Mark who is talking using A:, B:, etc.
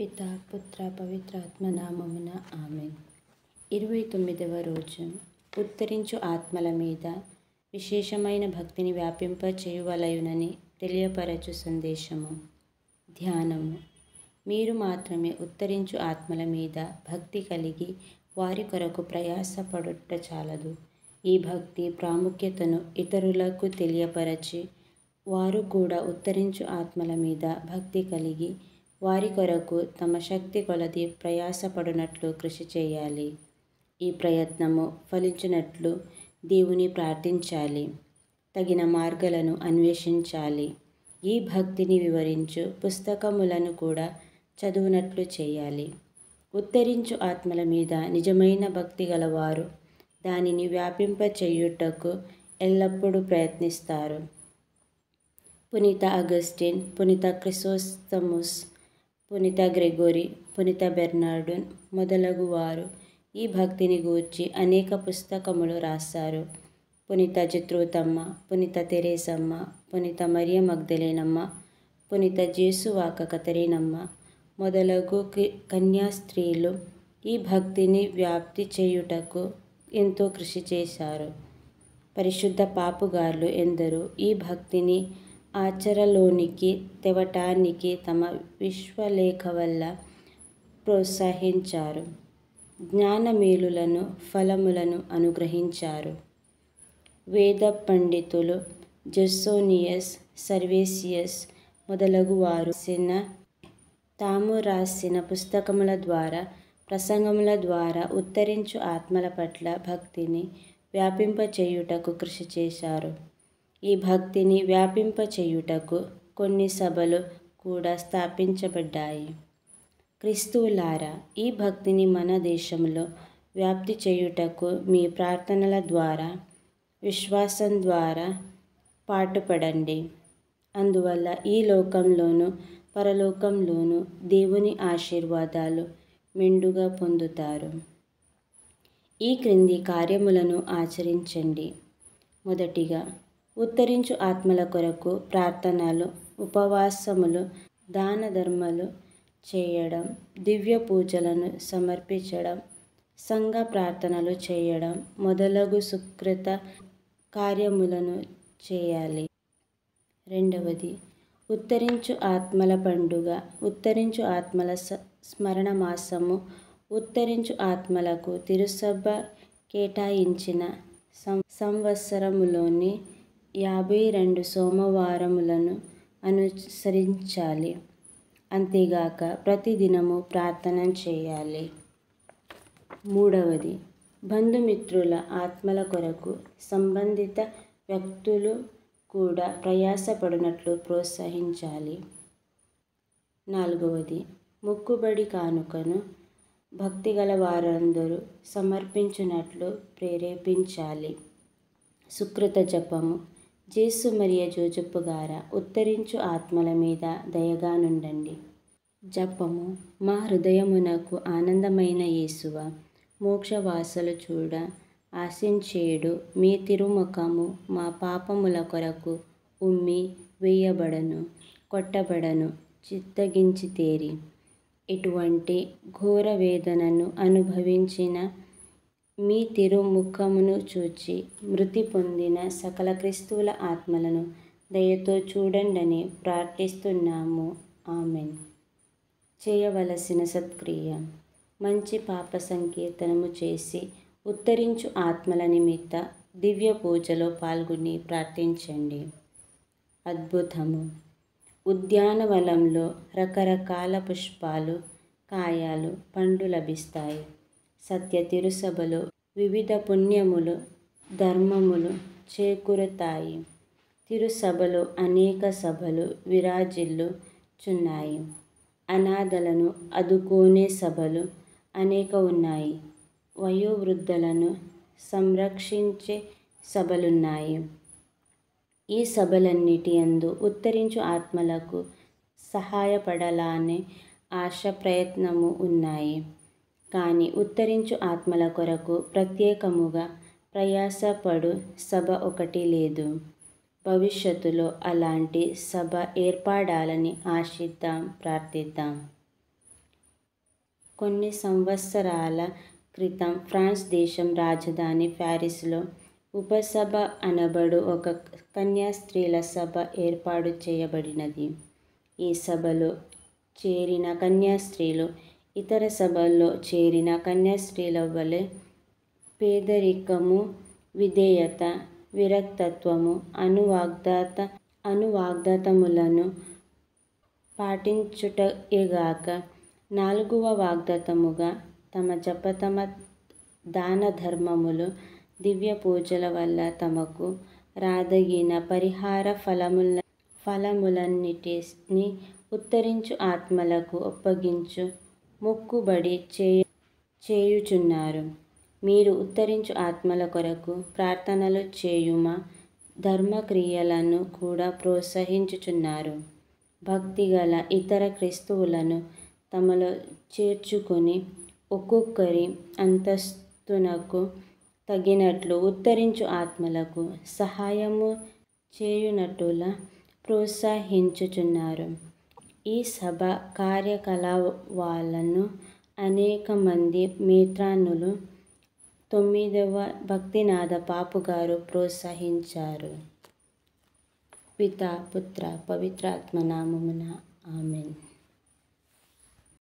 A: పితా పుత్ర పవిత్రాత్మ నామమున ఆమెన్. 29వ రోజు. ఉత్తరించు ఆత్మల మీద విశేషమైన భక్తిని వ్యాపింపచేయువలయునని తెలియపరచు సందేశము. ధ్యానము. మీరు మాత్రమే ఉత్తరించు ఆత్మల మీద భక్తి కలిగి వారి కొరకు ప్రయాసపడుట చాలదు. ఈ భక్తి ప్రాముఖ్యతను ఇతరులకు తెలియపరచి వారు కూడా ఉత్తరించు ఆత్మల మీద భక్తి కలిగి వారి కొరకు తమ శక్తి కొలది ప్రయాసపడునట్లు కృషి చేయాలి. ఈ ప్రయత్నము ఫలించునట్లు దేవుని ప్రార్థించాలి. తగిన మార్గాలను అన్వేషించాలి. ఈ భక్తిని వివరించు పుస్తకములను కూడా చదువునట్లు చేయాలి. ఉత్తరించు ఆత్మల మీద నిజమైన భక్తి గలవారు దానిని వ్యాపింపచేయుటకు ఎల్లప్పుడూ ప్రయత్నిస్తారు. పునీత అగస్టిన్, పునీత క్రిసోస్తముస్, పునీత గ్రెగోరీ, పునీత బెర్నార్డున్ మొదలగు వారు ఈ భక్తిని గూర్చి అనేక పుస్తకములు రాశారు. పునీత జత్రోతమ్మ, పునీత తెరేసమ్మ, పునీత మరియ మగ్దలేనమ్మ, పునీత జేసువాక కతరీనమ్మ మొదలగు కన్యాస్త్రీలు ఈ భక్తిని వ్యాప్తి చేయుటకు ఎంతో కృషి చేశారు. పరిశుద్ధ పాపుగార్లు ఎందరో ఈ భక్తిని ఆచరణలోనికి తేవటానికి తమ విశ్వలేఖ వల్ల ప్రోత్సహించారు. జ్ఞానమేలులను ఫలములను అనుగ్రహించారు. వేద పండితులు జెస్సోనియస్, సర్వేసియస్ మొదలగు వారు తాము రాసిన పుస్తకముల ద్వారా, ప్రసంగముల ద్వారా ఉత్తరించు ఆత్మల పట్ల భక్తిని వ్యాపింపచేయుటకు కృషి చేశారు. ఈ భక్తిని వ్యాపింపచేయుటకు కొన్ని సభలు కూడా స్థాపించబడ్డాయి. క్రీస్తువులారా, ఈ భక్తిని మన దేశంలో వ్యాప్తి చేయుటకు మీ ప్రార్థనల ద్వారా, విశ్వాసం ద్వారా పాటుపడండి. అందువల్ల ఈ లోకంలోనూ పరలోకంలోనూ దేవుని ఆశీర్వాదాలు మెండుగా పొందుతారు. ఈ క్రింది కార్యములను ఆచరించండి. మొదటిగా, ఉత్తరించు ఆత్మల కొరకు ప్రార్థనలు, ఉపవాసములు, దాన ధర్మాలు చేయడం, దివ్య పూజలను సమర్పించడం, సంఘ ప్రార్థనలు చేయడం మొదలగు సుకృత కార్యములను చేయాలి. రెండవది, ఉత్తరించు ఆత్మల పండుగ, ఉత్తరించు ఆత్మల స్మరణ మాసము, ఉత్తరించు ఆత్మలకు తిరుసభ కేటాయించిన సంవత్సరములోని 52 సోమవారములను అనుసరించాలి. అంతేగాక ప్రతిదినము ప్రార్థన చేయాలి. మూడవది, బంధుమిత్రుల ఆత్మల కొరకు సంబంధిత వ్యక్తులు కూడా ప్రయాసపడునట్లు ప్రోత్సహించాలి. నాలుగవది, మొక్కుబడి కానుకను భక్తిగల వారందరూ సమర్పించునట్లు ప్రేరేపించాలి. సుకృత జపము. జేసు మరియ జోజప్ప గారా, ఉత్తరించు ఆత్మల మీద దయగా నుండండి. జపము. మా హృదయమునకు ఆనందమైన యేసువా, మోక్షవాసలు చూడ ఆశించేడు మీ తిరుముఖము మా పాపముల కొరకు ఉమ్మి వేయబడను, కొట్టబడను చిత్తగించితేరి. ఇటువంటి ఘోర వేదనను అనుభవించిన మీ తిరుముఖమును చూచి మృతి పొందిన సకల క్రీస్తువుల ఆత్మలను దయతో చూడండని ప్రార్థిస్తున్నాము. ఆమెన్. చేయవలసిన సత్క్రియ. మంచి పాప సంకీర్తనము చేసి ఉత్తరించు ఆత్మల నిమిత్త దివ్య పూజలో పాల్గొని ప్రార్థించండి. అద్భుతము. ఉద్యానవనంలో రకరకాల పుష్పాలు, కాయలు, పండ్లు లభిస్తాయి. సత్య తిరుసభలో వివిధ పుణ్యములు, ధర్మములు చేకూరుతాయి. తిరుసభలో అనేక సభలు విరాజిల్లుచున్నాయి. అనాథలను ఆదుకునే సభలు అనేక ఉన్నాయి. వయోవృద్ధులను సంరక్షించే సభలున్నాయి. ఈ సభలన్నిటి యందు ఉత్తరించు ఆత్మలకు సహాయపడాలనే ఆశ ప్రయత్నము ఉన్నాయి. కానీ ఉత్తరించు ఆత్మల కొరకు ప్రత్యేకముగా ప్రయాసపడు సభ ఒకటి లేదు. భవిష్యత్తులో అలాంటి సభ ఏర్పడాలని ఆశిద్దాం, ప్రార్థిద్దాం. కొన్ని సంవత్సరాల క్రితం ఫ్రాన్స్ దేశం రాజధాని ప్యారిస్లో ఉపసభ అనబడు ఒక కన్యాస్త్రీల సభ ఏర్పాటు చేయబడినది. ఈ సభలో చేరిన కన్యాస్త్రీలు ఇతర సభల్లో చేరిన కన్యాస్త్రీల వలె పేదరికము, విధేయత, విరక్తత్వము అను వాగ్దానములను పాటించుటయేగాక 4వ వాగ్దానముగా తమ జపతప దాన ధర్మములు, దివ్య పూజల వల్ల తమకు రాదగిన పరిహార ఫలములన్నిటినీ ఉత్తరించు ఆత్మలకు అప్పగించు మొక్కుబడి చేయుచున్నారు. మీరు ఉత్తరించు ఆత్మల కొరకు ప్రార్థనలు చేయుమ ధర్మక్రియలను కూడా ప్రోత్సహించుచున్నారు. భక్తిగల ఇతర క్రైస్తవులను తమలో చేర్చుకొని ఒక్కొక్కరి అంతస్తునకు తగినట్లు ఉత్తరించు ఆత్మలకు సహాయము చేయునట్టుల ప్రోత్సహించుచున్నారు. ఈ సభ కార్యకలాపాలను అనేక మంది మెత్రానులు 9వ భక్తినాథ పాపు గారు ప్రోత్సహించారు. పితా పుత్ర పవిత్రాత్మ నామమున ఆమేన్.